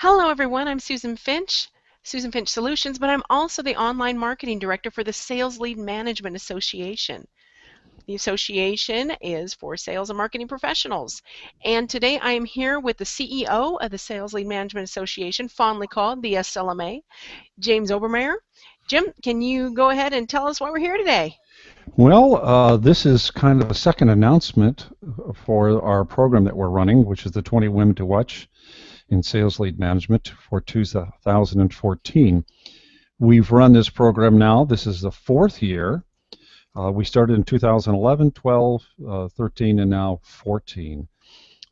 Hello, everyone. I'm Susan Finch, Susan Finch Solutions, but I'm also the online marketing director for the Sales Lead Management Association. The association is for sales and marketing professionals. And today I am here with the CEO of the Sales Lead Management Association, fondly called the SLMA, James Obermayer. Jim, can you go ahead and tell us why we're here today? Well, this is kind of a second announcement for our program that we're running, which is the 20 Women to Watch in Sales Lead Management for 2014. We've run this program now. This is the fourth year. We started in 2011, 12, 13, and now 14.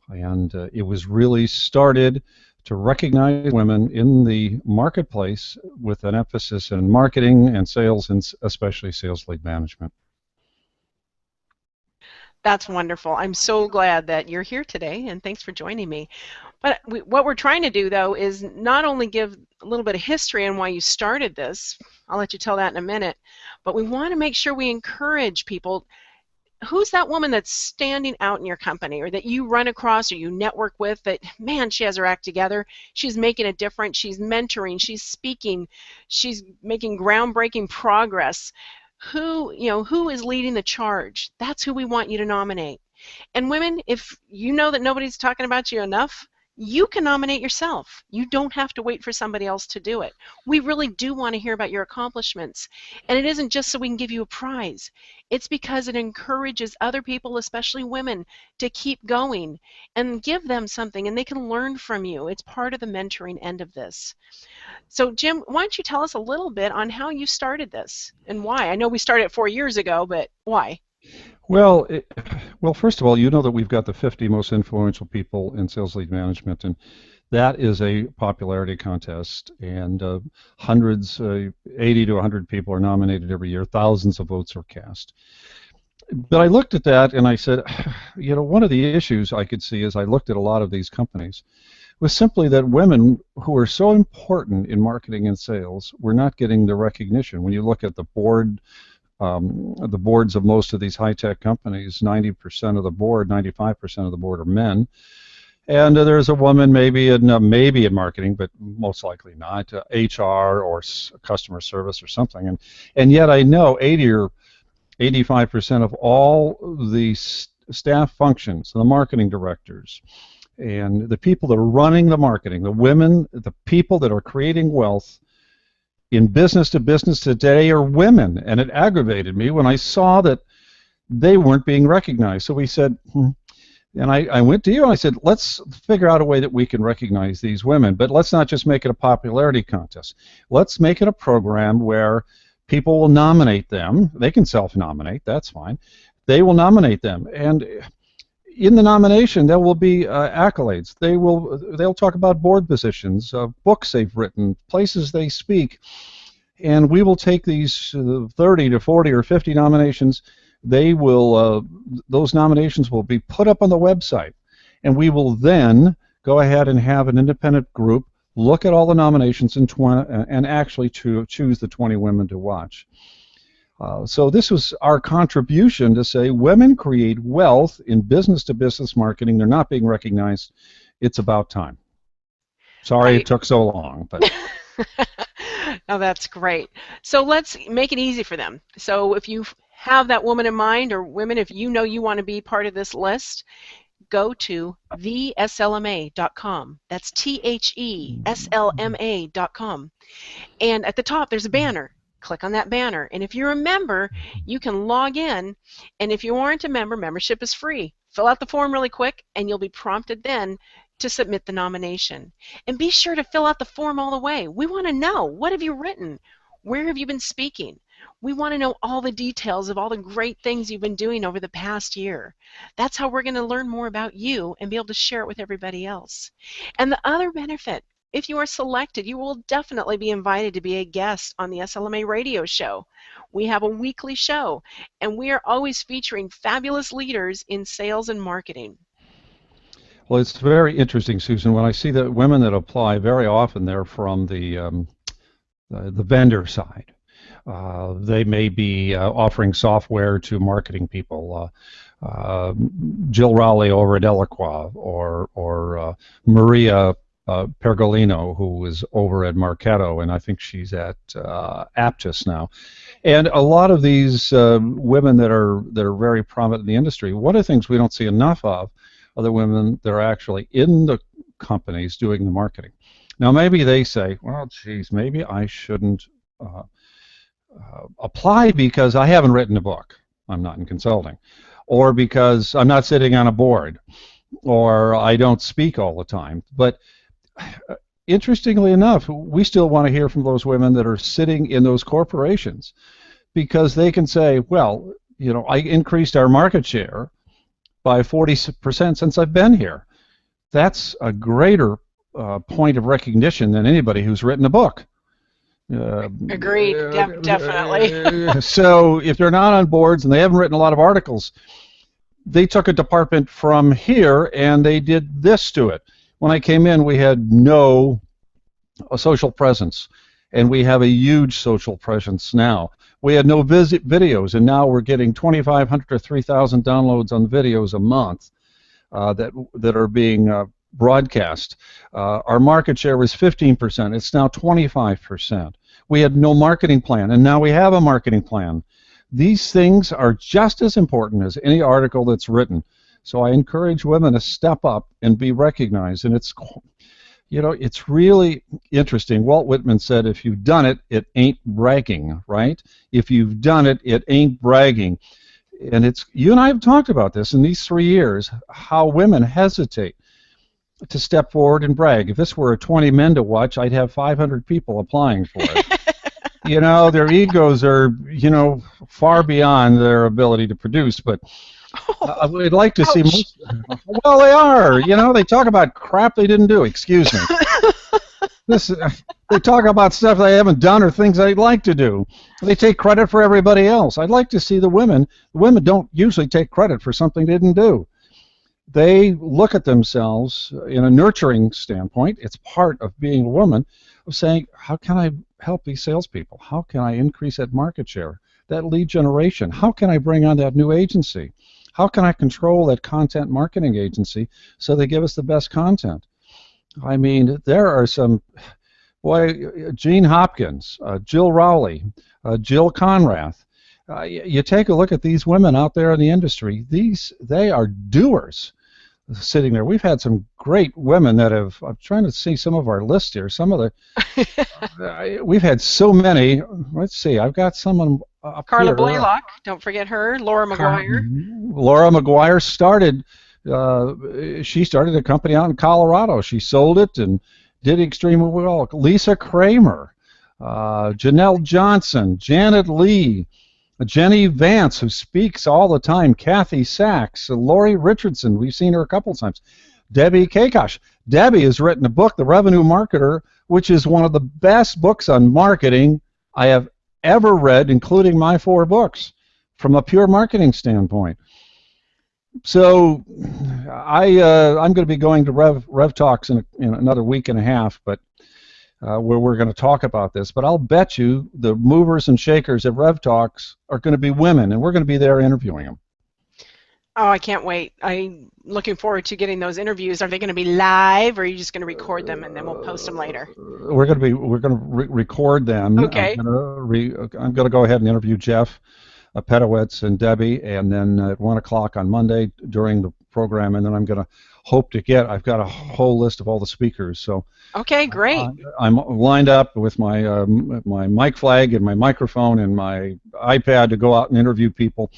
And it was really started to recognize women in the marketplace with an emphasis in marketing and sales, and especially sales lead management. That's wonderful. I'm so glad that you're here today, and thanks for joining me. But what we're trying to do, though, is not only give a little bit of history on why you started this, I'll let you tell that in a minute, but we want to make sure we encourage people. Who's that woman that's standing out in your company or that you run across or you network with that, man, she has her act together, she's making a difference, she's mentoring, she's speaking, she's making groundbreaking progress. Who is leading the charge? That's who we want you to nominate. And women, if you know that nobody's talking about you enough, you can nominate yourself. You don't have to wait for somebody else to do it. We really do want to hear about your accomplishments. And it isn't just so we can give you a prize. It's because it encourages other people, especially women, to keep going and give them something, and they can learn from you. It's part of the mentoring end of this. So, Jim, why don't you tell us a little bit on how you started this and why? I know we started it 4 years ago, but why? Well, first of all, you know that we've got the 50 most influential people in sales lead management, and that is a popularity contest, and hundreds, 80 to 100 people are nominated every year. Thousands of votes are cast. But I looked at that and I said, one of the issues I could see as I looked at a lot of these companies was simply that women who are so important in marketing and sales were not getting the recognition. When you look at the boards of most of these high-tech companies, 90% of the board, 95% of the board are men. And there's a woman maybe in marketing, but most likely not, HR or customer service or something. And yet I know 80 or 85% of all the staff functions, the marketing directors, and the people that are running the marketing, the women, the people that are creating wealth in business to business today are women. And it aggravated me when I saw that they weren't being recognized. So we said, and I went to you and I said, let's figure out a way that we can recognize these women, but let's not just make it a popularity contest. Let's make it a program where people will nominate them. They can self-nominate, that's fine. They will nominate them, and in the nomination there will be accolades. They'll talk about board positions, books they've written, places they speak, and we will take these 30 to 40 or 50 nominations. Those nominations will be put up on the website, and we will then go ahead and have an independent group look at all the nominations and actually choose the 20 women to watch. So this was our contribution to say women create wealth in business-to-business marketing. They're not being recognized. It's about time. Sorry it took so long, but no, that's great. So let's make it easy for them. So if you have that woman in mind, or women, if you know you want to be part of this list, go to theslma.com. That's THESLMA.com. And at the top, there's a banner. Click on that banner. And if you're a member, you can log in. And if you aren't a member, membership is free. Fill out the form really quick, and you'll be prompted then to submit the nomination. And be sure to fill out the form all the way. We want to know, what have you written? Where have you been speaking? We want to know all the details of all the great things you've been doing over the past year. That's how we're going to learn more about you and be able to share it with everybody else. And the other benefit, if you are selected, you will definitely be invited to be a guest on the SLMA radio show. We have a weekly show, and we are always featuring fabulous leaders in sales and marketing. Well, it's very interesting, Susan. When I see the women that apply, very often they're from the vendor side. They may be offering software to marketing people. Jill Rowley over at Eloqua, or Maria Pergolino, who is over at Marketo, and I think she's at Aptus now. And a lot of these women that are very prominent in the industry, one of the things we don't see enough of are the women that are actually in the companies doing the marketing. Now, maybe they say, well, geez, maybe I shouldn't apply because I haven't written a book. I'm not in consulting. Or because I'm not sitting on a board. Or I don't speak all the time. But interestingly enough, we still want to hear from those women that are sitting in those corporations, because they can say, well, you know, I increased our market share by 40% since I've been here. That's a greater point of recognition than anybody who's written a book. Agreed, definitely. So if they're not on boards and they haven't written a lot of articles, they took a department from here and they did this to it. When I came in, we had no social presence, and we have a huge social presence now. We had no videos, and now we're getting 2,500 to 3,000 downloads on videos a month that are being broadcast. Our market share was 15%. It's now 25%. We had no marketing plan, and now we have a marketing plan. These things are just as important as any article that's written. So I encourage women to step up and be recognized. And it's, you know, it's really interesting. Walt Whitman said, if you've done it, it ain't bragging, right? If you've done it, it ain't bragging. And it's, you and I have talked about this in these 3 years, how women hesitate to step forward and brag. If this were 20 men to watch, I'd have 500 people applying for it. You know, their egos are, you know, far beyond their ability to produce, but we'd like to see most, well, they are, you know, they talk about crap they didn't do, excuse me. They talk about stuff they haven't done or things they'd like to do. They take credit for everybody else. I'd like to see the women don't usually take credit for something they didn't do. They look at themselves in a nurturing standpoint. It's part of being a woman, of saying, how can I help these salespeople? How can I increase that market share, that lead generation? How can I bring on that new agency? How can I control that content marketing agency so they give us the best content? I mean, there are some, boy, Gene Hopkins, Jill Rowley, Jill Conrath. You take a look at these women out there in the industry. They are doers sitting there. We've had some great women that have, I'm trying to see some of our list here. Some of the, we've had so many. Let's see, I've got someone up Carla here. Blaylock, don't forget her. Laura McGuire. Laura McGuire started, she started a company out in Colorado. She sold it and did extremely well. Lisa Kramer, Janelle Johnson, Janet Lee, Jenny Vance, who speaks all the time, Kathy Sachs, Lori Richardson, we've seen her a couple times, Debbie Qaqish. Debbie has written a book, The Revenue Marketer, which is one of the best books on marketing I have ever read, including my 4 books, from a pure marketing standpoint. So I'm going to be going to Rev Talks in another week and a half, but where we're going to talk about this. But I'll bet you the movers and shakers at Rev Talks are going to be women, and we're going to be there interviewing them. Oh, I can't wait. I'm looking forward to getting those interviews. Are they going to be live, or are you just going to record them and then we'll post them later? We're going to record them. Okay. I'm going to go ahead and interview Jeff Pedowitz and Debbie, and then at 1 o'clock on Monday during the program, and then I'm going to hope to I've got a whole list of all the speakers. So okay, great. I'm lined up with my my mic flag and my microphone and my iPad to go out and interview people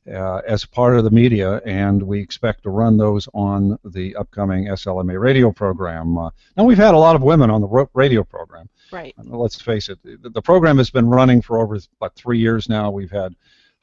as part of the media, and we expect to run those on the upcoming SLMA radio program. Now, we've had a lot of women on the radio program. Right. Let's face it, the program has been running for over about 3 years now. We've had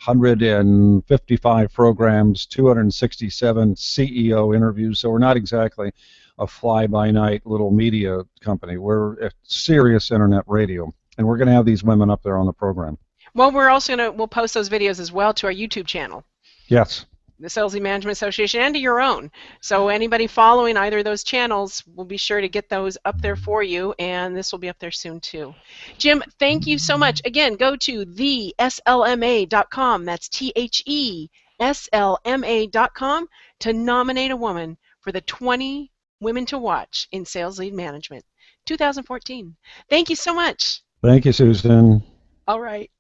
155 programs, 267 CEO interviews, so we're not exactly a fly-by-night little media company. We're a serious internet radio, and we're going to have these women up there on the program. Well, we're also we'll post those videos as well to our YouTube channel. Yes. The Salesy Management Association, and to your own. So anybody following either of those channels, we'll be sure to get those up there for you, and this will be up there soon too. Jim, thank you so much. Again, go to theslma.com. That's THESLMA.com to nominate a woman for the 20 Women to Watch in Sales Lead Management, 2014. Thank you so much. Thank you, Susan. All right.